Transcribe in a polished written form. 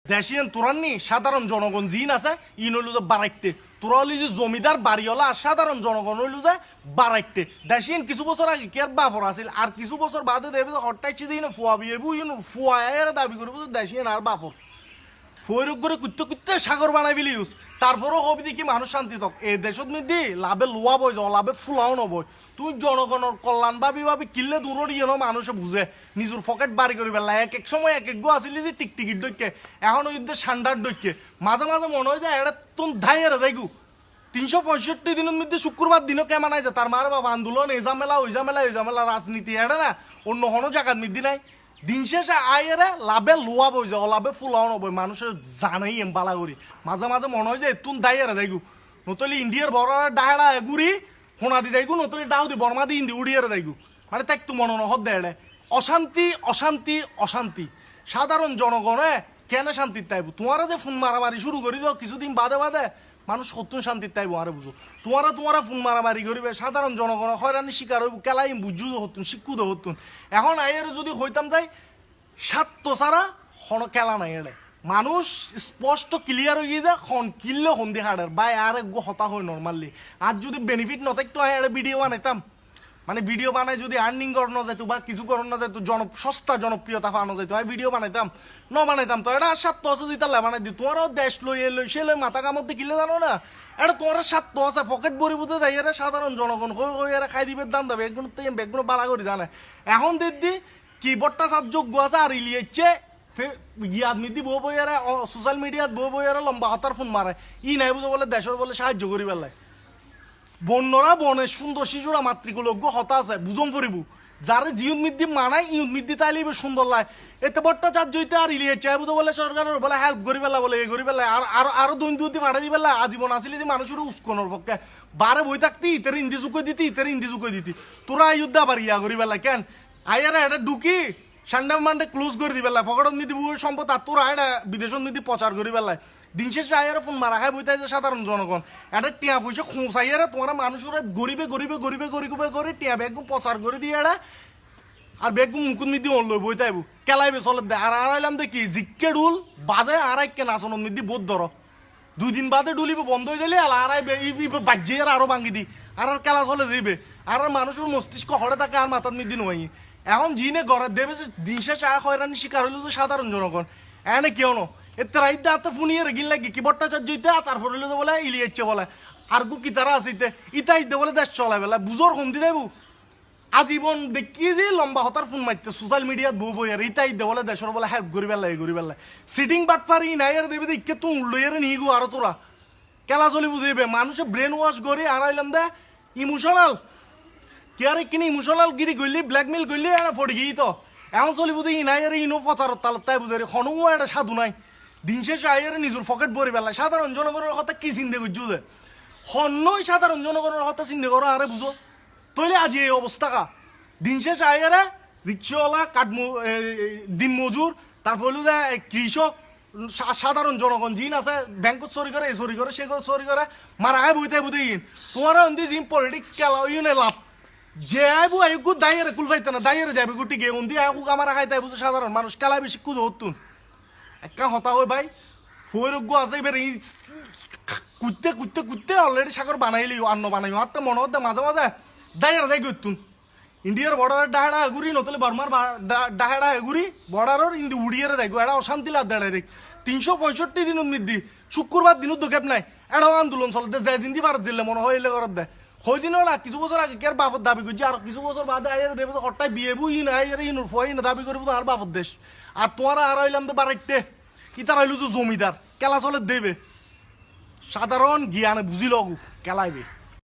দেশিয়ান তোরাননি সাধারণ জনগণ জিন আছে ইন হইল যে বাড়াইতে তোরা হলি যে জমিদার বাড়িওয়ালা আর সাধারণ জনগণ হইল যে বাড়াইতে দেশিয়ান কিছু বছর আগে কে বাফর আছিল আর কিছু বছর বাদে দেবে হটাইছে দিন ফুয়া বিয়েবু ইন ফুয়ার দাবি করবো যে দেশিয়ান আর বাফর ফৈরক করে কুত্তে কুত্তে সাগর বানাই বিলি ইউজ তারপরেও হবি দেখি মানুষ শান্তি থাক এই দেশত মধ্যে লাভে লোয়া বই যাও লাভে ফুলাও নবই তুই জনগণের কল্যাণ ভাবি কিনলে দূর ইয়ে মানুষে বুঝে নিজের পকেট বাড়ি করি পেলা এক এক সময় এক এক গো আসিলি যে টিকটিকির দৈক্যে এখন ওই সান্ডার দৈক্যে মাঝে মাঝে মনে হয় যে এটা তোর ধাইয়ের যাইগু 365 দিনের মধ্যে শুক্রবার দিনও কেমন আছে তার মার বাবা আন্দোলন এই ঝামেলা ওই ঝামেলা রাজনীতি এটা না অন্য কোনো জায়গার মধ্যে নাই দিন শেষে আয়েরে লাভে লোয়া বই যায় লাভে ফুলাও নবই মানুষের জানাই এম বালা করি মাঝে মাঝে মনে হয় যে তুন দাইয়ের যাইগু নতলি ইন্ডিয়ার বড় ডাহেড়া এগুড়ি ফোনা দি যাইগু নতলি ডাউ দি বর্মা দি ইন্দি উড়িয়ার যাইগু মানে তাই একটু মনে নহত দেয় অশান্তি অশান্তি অশান্তি সাধারণ জনগণে কেন শান্তির তাইব তোমারা যে ফোন মারামারি শুরু করি দাও কিছুদিন বাদে বাদে মানুষ সত্যি শান্তির তাইব আরে বুঝো তোমারা ফোন মারামারি করিবে সাধারণ জনগণ হয়রানি শিকার হইব কেলাই বুঝু হতুন শিক্ষুদ হতুন এখন আইয়ের যদি হইতাম যাই স্বার্থ ছাড়া কোনো খেলা নাই এড়ে মানুষ স্পষ্ট ক্লিয়ার হয়ে যায় খন কিনলে সন্ধি হাড়ের বা আর এক হতা হয় নর্মালি আর যদি বেনিফিট নথাকতো এড়ে ভিডিও বানাইতাম মানে ভিডিও বানাই যদি আর্নিং করানো যেত বা কিছু করানো যেত সস্তা জনপ্রিয়তা পানো যেত আমি ভিডিও বানাইতাম বানাইতাম তো এটা স্বার্থ আছে দিতালে বানাই দি তোমারও দেশ লই সে লই মাথা কামড় কিনলে জানো না এটা তোমার স্বার্থ আছে পকেট ভরি বুঝতে যাই এরা সাধারণ জনগণ এরা খাই দিবে দাম দেবে বেগুন বালা করে জানে এখন দিদি কিবোর্ডটা সাত যোগ্য আছে আর ইলিয়েছে ইয়াদ মিদি বউ বইয়ারা সোশ্যাল মিডিয়াত বউ বইয়ারা লম্বা হাতার ফোন মারে ই নাই বুঝো বলে দেশের বলে সাহায্য করি পেলায় বন্যরা বনে সুন্দর শিশুরা মাতৃকলজ্ঞ হতা আছে বুঝম করিব যারে জিউদ মিদ্দি মানায় ইউদ মিদ্দি তাইলে সুন্দর লাগে এতে ভট্টাচার্য হইতে আর ইলিয়েছে বুঝো বলে সরকারের বলে হেল্প করি পেলা বলে এ করি পেলা আর আরো দৈন্যতি ফাটাই দি পেলা আজীবন আসলে যে মানুষের উস্কনোর পক্ষে বারে বই থাকতি ইতের ইন্দি চুকই দিতি তোরা ইউদ্ধ আবার ইয়া করি পেলা কেন আইয়ারা এটা ঢুকি সান্ডে মান্ডে ক্লোজ করে দি পেলায় ফকটত নীতি বুয়ের সম্পদ আর তোরা এটা বিদেশত নীতি প্রচার করি পেলায় দিন শেষে আইয়ারা ফোন মারা খায় বইতে যে সাধারণ জনগণ এটা টিয়া পয়সা খোঁচাইয়ারা তোমরা মানুষের গরিবে করে টিয়া বেগুন প্রচার করে দিয়ে এটা আর বেগুন মুকুট মিদি অন লই বইতাইব কেলাইবে চলে দে আর আইলাম দেখি জিক্কে ডুল বাজে আর একে নাচন মিদি বোধ ধর 2 দিন বাদে ডুলিবে বন্ধ হয়ে গেলে আর বাজ্যে আরো ভাঙ্গি দি আর কেলা চলে যাইবে আর মানুষের মস্তিষ্ক হরে থাকে আর মাথার মিদি নয় এখন জিনে ঘরে দেবে যে দিন শেষে হয়রানি শিকার হইল যে সাধারণ জনগণ এনে কেউ ন এতে রাইতে হাতে ফুনিয়ে রেগিল লাগি কি ভট্টাচার্য হইতে তারপর হইলে বলে ইলিয়েছে বলে আর গু কি তারা আসিতে ইতা ইতে বলে দেশ চলাই বেলা বুঝোর সন্ধি দেবু আজীবন দেখি যে লম্বা হতার ফোন মারতে সোশ্যাল মিডিয়াত বউ বই আর ইতা ইতে বলে দেশের বলে হেল্প করি পেলাই সিটিং বাট পারি নাই আর দেবে ইকে তো উল্লইয়ার নিয়ে গো আরো তোরা কেলা চলি বুঝিবে মানুষে ব্রেন ওয়াশ করি আর আইলাম দে ইমোশনাল কে আর কিনে ইমোশনাল গিরি গলি ব্ল্যাকমেল গলি আর ফটি গিয়ে তো এখন চলি বুঝি নাই আর ইনো প্রচারত তালত তাই বুঝে হনুও একটা সাধু নাই দিন শেষে আইয়ারে নিজের পকেট ভরি পেলায় সাধারণ জনগণের কথা কি চিন্তা করছো যে হন্যই সাধারণ জনগণের কথা চিন্তা করো আরে বুঝো তৈলে আজি এই অবস্থা কা দিন শেষে আইয়ারে রিক্সাওয়ালা দিন মজুর তারপর হলো যে কৃষক সাধারণ জনগণ জিন আছে ব্যাংকত চুরি করে এই চুরি করে সে চুরি করে মারা খায় বুঝতে বুঝেইন তোমার জিন পলিটিক্স খেলা ইউনে লাভ যে আইবু আইগু দাইয়ের কুল পাইতে না দাইয়ের যাবে গুটি গে উন্দি আইগু কামারা খাইতে বুঝো সাধারণ মানুষ খেলা বেশি কুদ হতুন একটা হতা হয় ভাই ফৈরজ্ঞ আছে এবার এই কুত্তে অলরেডি সাগর বানাইলি অন্ন বানাইও আর তো মনে হতে মাঝে মাঝে দাইয়ের যাই গতুন ইন্ডিয়ার বর্ডারের ডাহেড়া এগুড়ি নতলে বর্মার ডাহেড়া এগুড়ি বর্ডারের ইন্দি উড়িয়ে যাইগো এটা অশান্তি লাগ ডাইরেক্ট 365 দিনের মধ্যে শুক্রবার দিনও দোকেপ নাই এটাও আন্দোলন চলতে যায় জিন্দি ভারত জিল্লে মনে হয় এলে করত দেয় হয়েছিল না কিছু বছর আগে কে বাপত দাবি করছি আর কিছু বছর বাদে আইয়ার দেবে তো হঠাৎ বিয়ে বুই না আইয়ার ইনুর ফয় না দাবি করবো আর বাপত দেশ আর তোমার আর হইলাম তো বারাইতে কি তার হইলো যে জমিদার কেলা চলে দেবে সাধারণ জ্ঞানে বুঝিল কেলাইবে